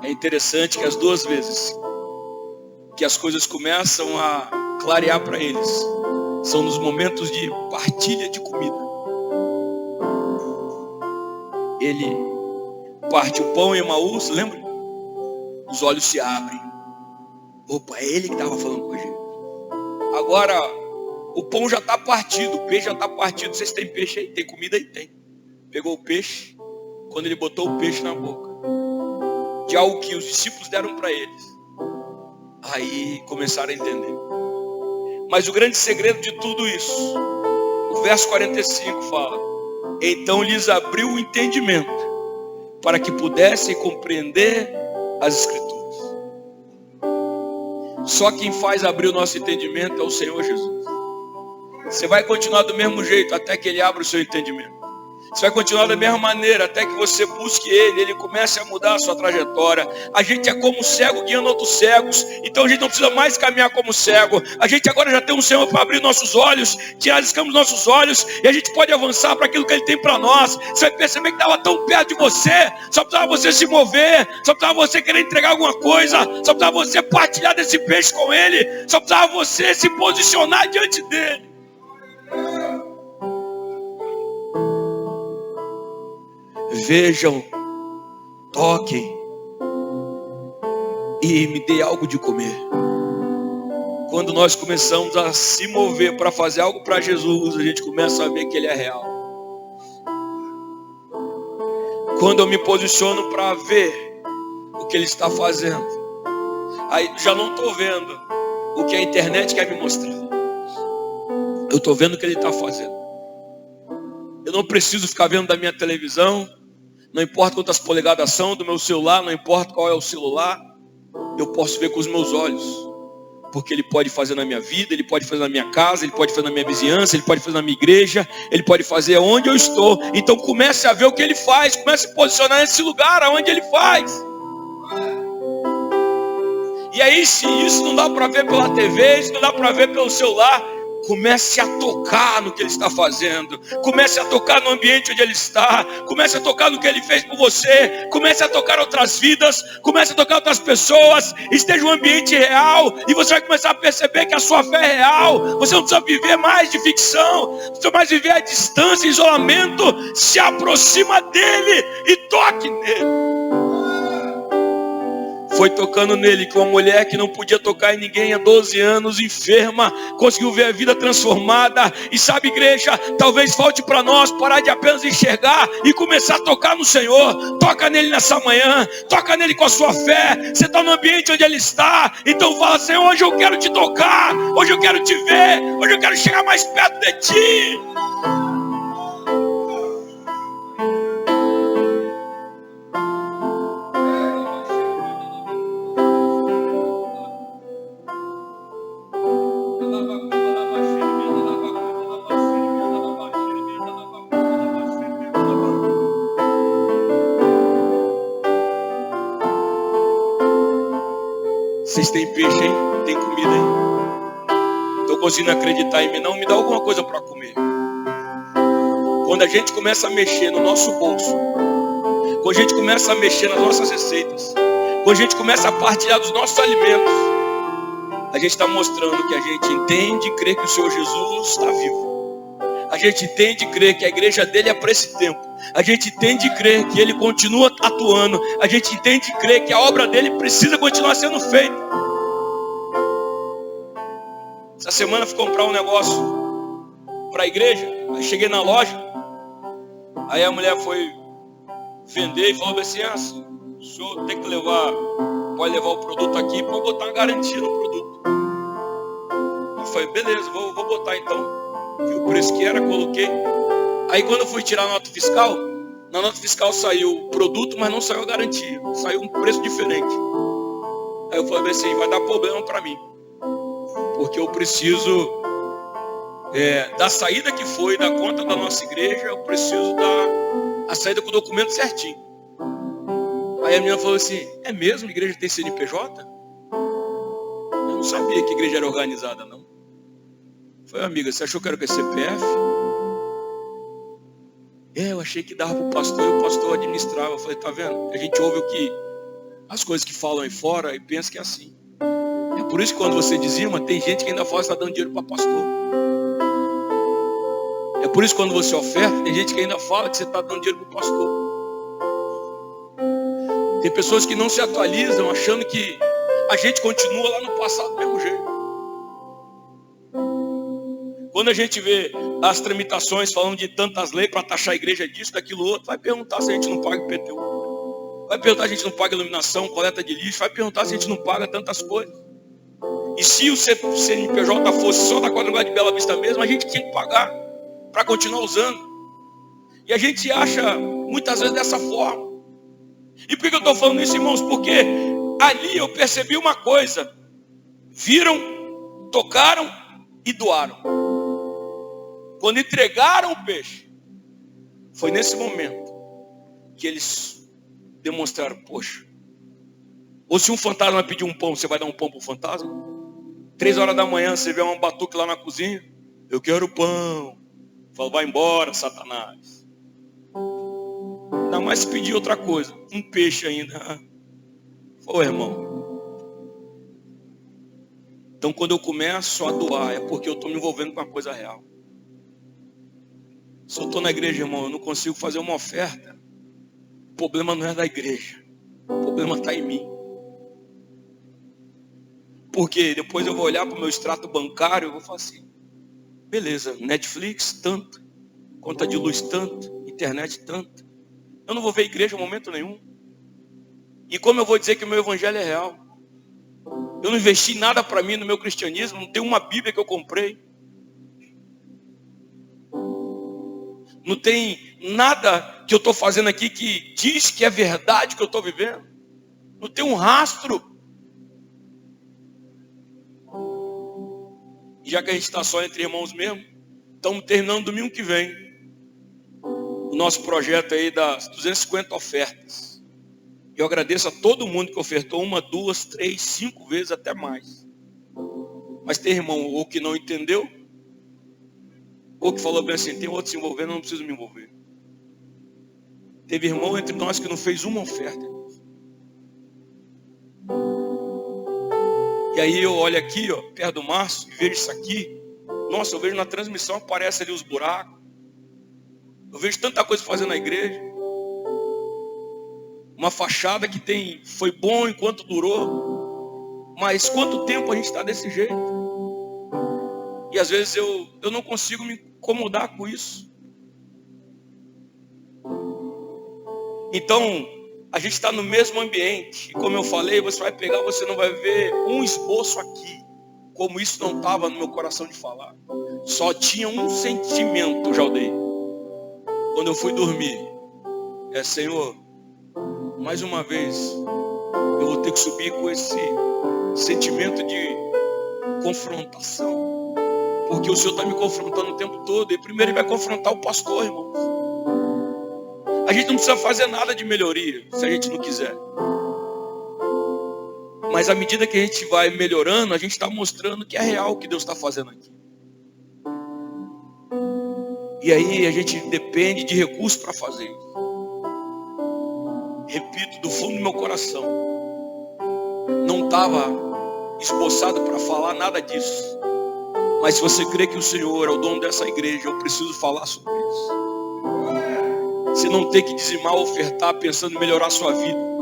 É interessante que as duas vezes que as coisas começam a clarear para eles são nos momentos de partilha de comida. Ele parte o pão em Emaús, lembra? Os olhos se abrem. Opa, é Ele que estava falando com a gente. Agora, o pão já está partido, o peixe já está partido. Vocês têm peixe aí? Tem comida aí? Tem. Pegou o peixe, quando Ele botou o peixe na boca, de algo que os discípulos deram para eles, aí começaram a entender. Mas o grande segredo de tudo isso, o verso 45 fala: então lhes abriu o entendimento, para que pudessem compreender as Escrituras. Só quem faz abrir o nosso entendimento é o Senhor Jesus. Você vai continuar do mesmo jeito até que Ele abra o seu entendimento. Você vai continuar da mesma maneira até que você busque Ele comece a mudar a sua trajetória. A gente é como cego guiando outros cegos, então a gente não precisa mais caminhar como cego. A gente agora já tem um Senhor para abrir nossos olhos, tirar as escamas dos nossos olhos, e a gente pode avançar para aquilo que Ele tem para nós. Você vai perceber que estava tão perto de você, só precisava você se mover, só precisava você querer entregar alguma coisa, só precisava você partilhar desse peixe com Ele, só precisava você se posicionar diante dEle. Vejam, toquem e me dê algo de comer. Quando nós começamos a se mover para fazer algo para Jesus, a gente começa a ver que Ele é real. Quando eu me posiciono para ver o que Ele está fazendo, aí já não estou vendo o que a internet quer me mostrar. Eu estou vendo o que Ele está fazendo. Eu não preciso ficar vendo da minha televisão. Não importa quantas polegadas são do meu celular, não importa qual é o celular, eu posso ver com os meus olhos, porque Ele pode fazer na minha vida, Ele pode fazer na minha casa, Ele pode fazer na minha vizinhança, Ele pode fazer na minha igreja, Ele pode fazer onde eu estou. Então comece a ver o que Ele faz, comece a se posicionar nesse lugar onde Ele faz. E aí, se isso não dá para ver pela TV, isso não dá para ver pelo celular, comece a tocar no que Ele está fazendo. Comece a tocar no ambiente onde Ele está. Comece a tocar no que Ele fez por você. Comece a tocar outras vidas. Comece a tocar outras pessoas. Esteja um ambiente real. E você vai começar a perceber que a sua fé é real. Você não precisa viver mais de ficção. Não precisa mais viver à distância, isolamento. Se aproxima dEle e toque nele. Foi tocando nele que uma mulher que não podia tocar em ninguém há 12 anos, enferma, conseguiu ver a vida transformada. E sabe, igreja, talvez falte para nós parar de apenas enxergar e começar a tocar no Senhor. Toca nele nessa manhã, toca nele com a sua fé. Você está no ambiente onde Ele está, então fala: Senhor, hoje eu quero te tocar, hoje eu quero te ver, hoje eu quero chegar mais perto de ti. Vocês têm peixe, hein? Tem comida, hein? Estou conseguindo acreditar em mim, não? Me dá alguma coisa para comer. Quando a gente começa a mexer no nosso bolso, quando a gente começa a mexer nas nossas receitas, quando a gente começa a partilhar dos nossos alimentos, a gente está mostrando que a gente entende e crê que o Senhor Jesus está vivo. A gente entende e crê que a igreja dele é para esse tempo. A gente entende e crê que Ele continua atuando. A gente entende e crê que a obra dele precisa continuar sendo feita. Essa semana eu fui comprar um negócio para a igreja. Aí cheguei na loja. Aí a mulher foi vender e falou assim: o senhor tem que levar, pode levar o produto aqui para botar uma garantia no produto. Eu falei: beleza, vou botar então. Vi o preço que era, coloquei. Aí quando eu fui tirar a nota fiscal, na nota fiscal saiu o produto, mas não saiu a garantia. Saiu um preço diferente. Aí eu falei assim: vai dar problema para mim, porque eu preciso da saída que foi da conta da nossa igreja, eu preciso dar a saída com o documento certinho. Aí a menina falou assim: é mesmo? A igreja tem CNPJ? Eu não sabia que a igreja era organizada, não. Eu falei: amiga, você achou que era o CPF? Eu achei que dava para o pastor e o pastor administrava. Eu falei: tá vendo? A gente ouve as coisas que falam aí fora e pensa que é assim. É por isso que quando você dizima, tem gente que ainda fala que está dando dinheiro para pastor. É por isso que quando você oferta, tem gente que ainda fala que você está dando dinheiro para o pastor. Tem pessoas que não se atualizam achando que a gente continua lá no passado do mesmo jeito. Quando a gente vê as tramitações falando de tantas leis para taxar a igreja disso, daquilo outro, vai perguntar se a gente não paga IPTU. Vai perguntar se a gente não paga iluminação, coleta de lixo. Vai perguntar se a gente não paga tantas coisas. E se o CNPJ fosse só da quadrangular de Bela Vista mesmo, a gente tinha que pagar para continuar usando. E a gente acha muitas vezes dessa forma. E por que eu estou falando isso, irmãos? Porque ali eu percebi uma coisa: viram, tocaram e doaram. Quando entregaram o peixe, Foi nesse momento que eles demonstraram, poxa, ou se um fantasma pedir um pão, você vai dar um pão para o fantasma? 3 horas da manhã, você vê um batuque lá na cozinha, eu quero pão. Fala, vai embora, Satanás. Ainda mais se pedir outra coisa, um peixe ainda. Ô irmão. Então quando eu começo a doar, é porque eu estou me envolvendo com uma coisa real. Se eu estou na igreja, irmão, eu não consigo fazer uma oferta. O problema não é da igreja. O problema está em mim. Porque depois eu vou olhar para o meu extrato bancário e vou falar assim, beleza, Netflix tanto, conta de luz tanto, internet tanto. Eu não vou ver igreja em momento nenhum. E como eu vou dizer que o meu evangelho é real? Eu não investi nada para mim no meu cristianismo, não tem uma Bíblia que eu comprei. Não tem nada que eu estou fazendo aqui que diz que é verdade que eu estou vivendo. Não tem um rastro. E já que a gente está só entre irmãos mesmo, estamos terminando domingo que vem o nosso projeto aí das 250 ofertas. Eu agradeço a todo mundo que ofertou 1, 2, 3, 5 vezes, até mais. Mas tem irmão ou que não entendeu, ou que falou bem assim, tem outro se envolvendo, eu não preciso me envolver. Teve irmão entre nós que não fez uma oferta. E aí eu olho aqui, ó, perto do Márcio, e vejo isso aqui. Nossa, eu vejo na transmissão, aparece ali os buracos. Eu vejo tanta coisa fazendo na igreja. Uma fachada que foi bom enquanto durou. Mas quanto tempo a gente está desse jeito? E às vezes eu não consigo me incomodar com isso. Então, a gente está no mesmo ambiente. E como eu falei, você vai pegar, você não vai ver um esboço aqui. Como isso não estava no meu coração de falar. Só tinha um sentimento, Jaldei. Quando eu fui dormir. Senhor, mais uma vez, eu vou ter que subir com esse sentimento de confrontação. Porque o Senhor está me confrontando o tempo todo. E primeiro Ele vai confrontar o pastor, irmão. A gente não precisa fazer nada de melhoria, se a gente não quiser. Mas à medida que a gente vai melhorando, a gente está mostrando que é real o que Deus está fazendo aqui. E aí a gente depende de recursos para fazer isso. Repito, do fundo do meu coração, não estava esboçado para falar nada disso. Mas se você crê que o Senhor é o dono dessa igreja, eu preciso falar sobre isso. Você não tem que dizimar ou ofertar pensando em melhorar a sua vida.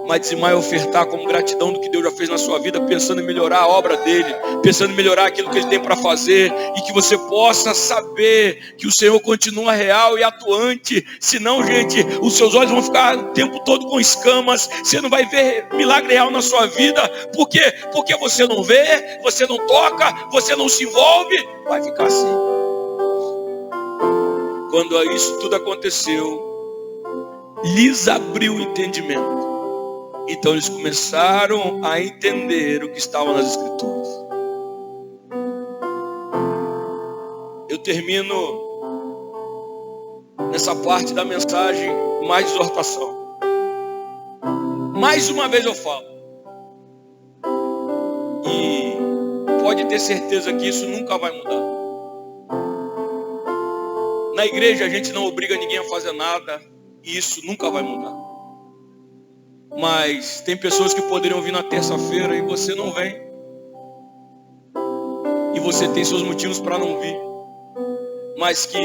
Mas dizimar e ofertar como gratidão do que Deus já fez na sua vida, pensando em melhorar a obra dele, pensando em melhorar aquilo que ele tem para fazer, e que você possa saber que o Senhor continua real e atuante. Senão, gente, os seus olhos vão ficar o tempo todo com escamas, você não vai ver milagre real na sua vida. Por quê? Porque você não vê, você não toca, você não se envolve, vai ficar assim. Quando isso tudo aconteceu, lhes abriu o entendimento. Então eles começaram a entender o que estava nas Escrituras. Eu termino nessa parte da mensagem mais exortação. Mais uma vez eu falo. E pode ter certeza que isso nunca vai mudar. Na igreja a gente não obriga ninguém a fazer nada. E isso nunca vai mudar. Mas tem pessoas que poderiam vir na terça-feira e você não vem. E você tem seus motivos para não vir. Mas que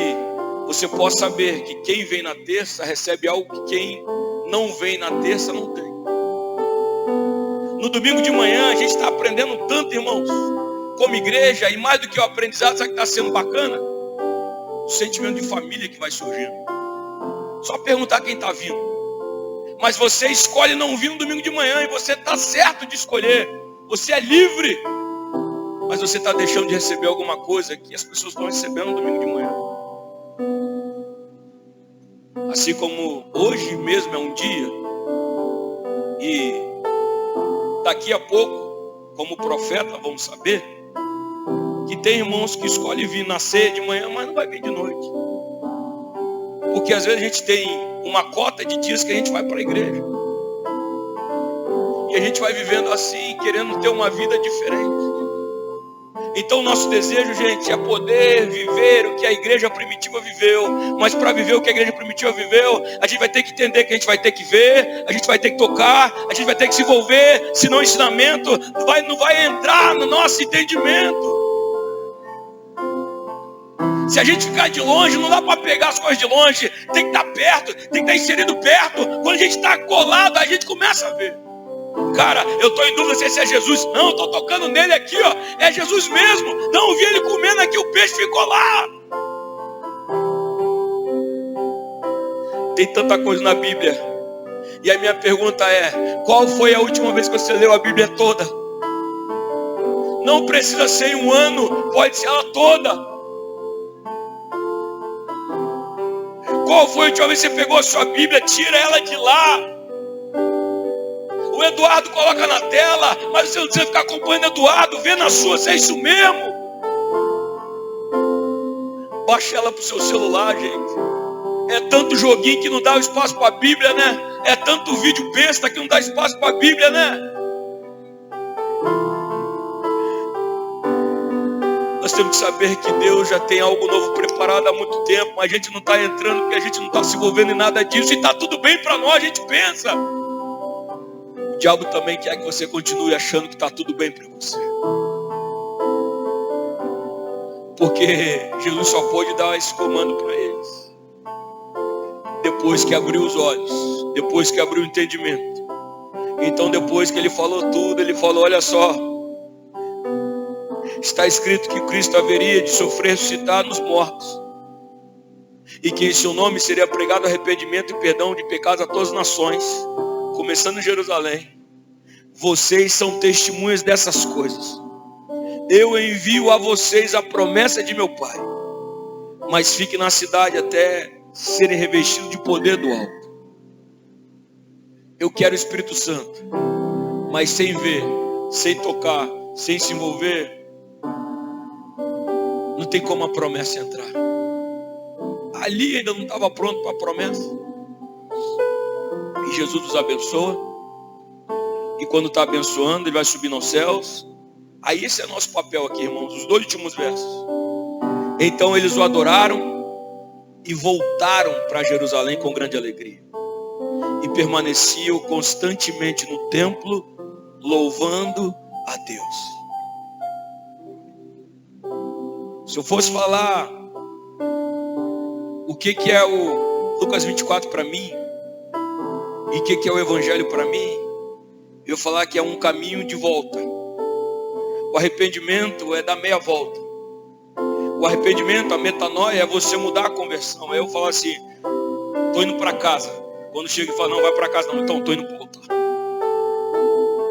você possa saber que quem vem na terça recebe algo que quem não vem na terça não tem. No domingo de manhã a gente está aprendendo tanto, irmãos, como igreja. E mais do que o aprendizado, sabe o que está sendo bacana? O sentimento de família que vai surgindo. Só perguntar quem está vindo. Mas você escolhe não vir no domingo de manhã e você está certo de escolher. Você é livre. Mas você está deixando de receber alguma coisa que as pessoas estão recebendo no domingo de manhã. Assim como hoje mesmo é um dia. E daqui a pouco, como profeta, vamos saber que tem irmãos que escolhem vir na ceia de manhã, mas não vai vir de noite. Porque às vezes a gente tem uma cota de dias que a gente vai para a igreja. E a gente vai vivendo assim, querendo ter uma vida diferente. Então o nosso desejo, gente, é poder viver o que a igreja primitiva viveu. Mas para viver o que a igreja primitiva viveu, a gente vai ter que entender que a gente vai ter que ver, a gente vai ter que tocar, a gente vai ter que se envolver, senão o ensinamento não vai entrar no nosso entendimento. Se a gente ficar de longe, não dá para pegar as coisas de longe. Tem que estar perto, tem que estar inserido perto. Quando a gente está colado, a gente começa a ver. Cara, eu estou em dúvida se esse é Jesus. Não, eu estou tocando nele aqui, ó. É Jesus mesmo. Não, eu vi ele comendo aqui, o peixe ficou lá. Tem tanta coisa na Bíblia. E a minha pergunta é: qual foi a última vez que você leu a Bíblia toda? Não precisa ser em um ano, pode ser ela toda. Qual foi a última vez que você pegou a sua Bíblia? Tira ela de lá. O Eduardo coloca na tela, mas você não precisa ficar acompanhando o Eduardo, vê na sua, se é isso mesmo. Baixa ela pro seu celular, gente. É tanto joguinho que não dá espaço para a Bíblia, né? É tanto vídeo besta que não dá espaço para a Bíblia, né? Nós temos que saber que Deus já tem algo novo preparado há muito tempo, mas a gente não está entrando porque a gente não está se envolvendo em nada disso. E está tudo bem para nós, a gente pensa. O diabo também quer que você continue achando que está tudo bem para você. Porque Jesus só pôde dar esse comando para eles depois que abriu os olhos, depois que abriu o entendimento. Então depois que ele falou tudo, ele falou: olha só, está escrito que Cristo haveria de sofrer e ressuscitar nos mortos, e que em seu nome seria pregado arrependimento e perdão de pecados a todas as nações, começando em Jerusalém. Vocês são testemunhas dessas coisas. Eu envio a vocês a promessa de meu Pai, mas fiquem na cidade até serem revestidos de poder do alto. Eu quero o Espírito Santo, mas sem ver, sem tocar, sem se envolver, não tem como a promessa entrar. Ali ainda não estava pronto para a promessa. E Jesus nos abençoa. E quando está abençoando, ele vai subindo aos céus. Aí esse é nosso papel aqui, irmãos. Os 2 últimos versos. Então eles o adoraram e voltaram para Jerusalém com grande alegria. E permaneciam constantemente no templo, louvando a Deus. Se eu fosse falar o que é o Lucas 24 para mim, e o que é o Evangelho para mim, eu ia falar que é um caminho de volta. O arrependimento é dar meia volta. O arrependimento, a metanoia, é você mudar a conversão. Aí eu falo assim: estou indo para casa. Quando chega e fala: não, vai para casa não, então estou indo para o altar.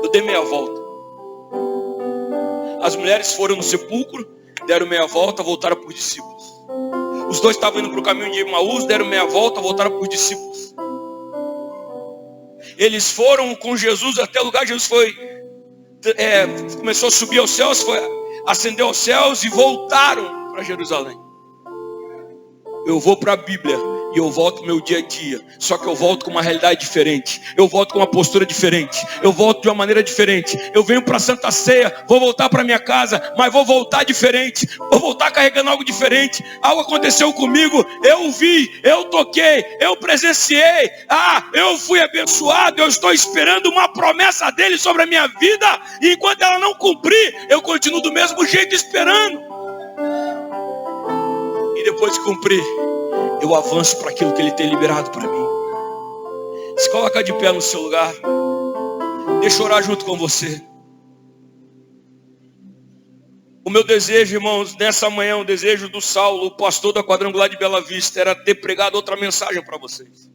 Eu dei meia volta. As mulheres foram no sepulcro, deram meia volta, voltaram para os discípulos. Os 2 estavam indo para o caminho de Emaús, deram meia volta, voltaram para os discípulos. Eles foram com Jesus até o lugar. Jesus começou a subir aos céus, ascendeu aos céus e voltaram para Jerusalém. Eu vou para a Bíblia e eu volto pro meu dia a dia. Só que eu volto com uma realidade diferente. Eu volto com uma postura diferente. Eu volto de uma maneira diferente. Eu venho para a Santa Ceia, vou voltar para minha casa, mas vou voltar diferente. Vou voltar carregando algo diferente. Algo aconteceu comigo, eu vi, eu toquei, eu presenciei. Eu fui abençoado. Eu estou esperando uma promessa dele sobre a minha vida. E enquanto ela não cumprir, eu continuo do mesmo jeito esperando. E depois que cumprir, eu avanço para aquilo que ele tem liberado para mim. Se coloca de pé no seu lugar. Deixa eu orar junto com você. O meu desejo, irmãos, nessa manhã, o desejo do Saulo, o pastor da Quadrangular de Bela Vista, era ter pregado outra mensagem para vocês.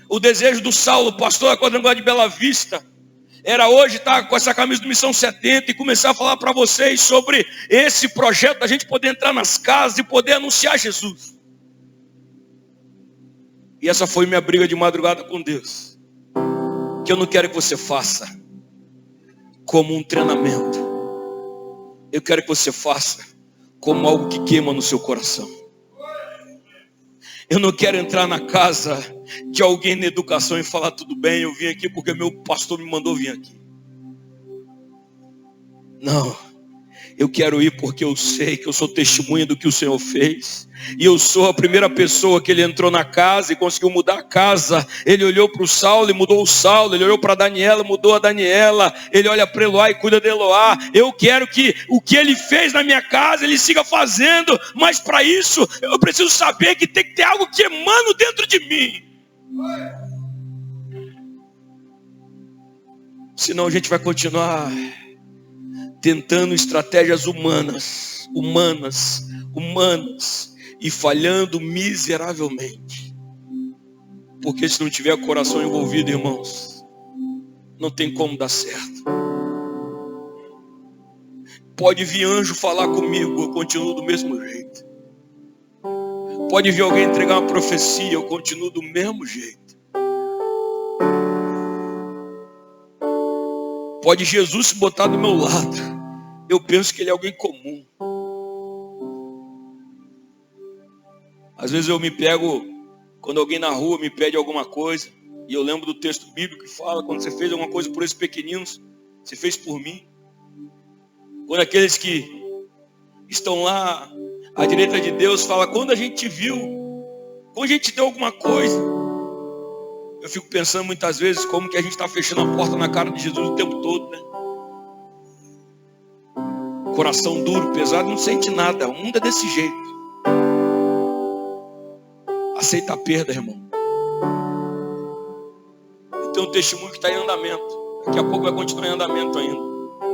O desejo do Saulo, pastor da Quadrangular de Bela Vista, era hoje estar com essa camisa do Missão 70 e começar a falar para vocês sobre esse projeto da gente poder entrar nas casas e poder anunciar Jesus. E essa foi minha briga de madrugada com Deus. Que eu não quero que você faça como um treinamento. Eu quero que você faça como algo que queima no seu coração. Eu não quero entrar na casa de alguém na educação e falar: tudo bem, eu vim aqui porque meu pastor me mandou vir aqui. Não, eu quero ir porque eu sei que eu sou testemunha do que o Senhor fez. E eu sou a primeira pessoa que ele entrou na casa e conseguiu mudar a casa. Ele olhou para o Saulo e mudou o Saulo. Ele olhou para a Daniela e mudou a Daniela. Ele olha para Eloá e cuida de Eloá. Eu quero que o que ele fez na minha casa, ele siga fazendo. Mas para isso, eu preciso saber que tem que ter algo que emana dentro de mim. Senão a gente vai continuar tentando estratégias humanas, e falhando miseravelmente. Porque se não tiver o coração envolvido, irmãos, não tem como dar certo. Pode vir anjo falar comigo, eu continuo do mesmo jeito. Pode vir alguém entregar uma profecia, eu continuo do mesmo jeito. Pode Jesus se botar do meu lado, eu penso que ele é alguém comum. Às vezes eu me pego, quando alguém na rua me pede alguma coisa, e eu lembro do texto bíblico que fala: quando você fez alguma coisa por esses pequeninos, você fez por mim. Quando aqueles que estão lá à direita de Deus falam: quando a gente te viu, quando a gente te deu alguma coisa. Eu fico pensando muitas vezes como que a gente está fechando a porta na cara de Jesus o tempo todo, né? Coração duro, pesado, não sente nada. O mundo é desse jeito. Aceita a perda, irmão. Eu tenho um testemunho que está em andamento. Daqui a pouco vai continuar em andamento ainda.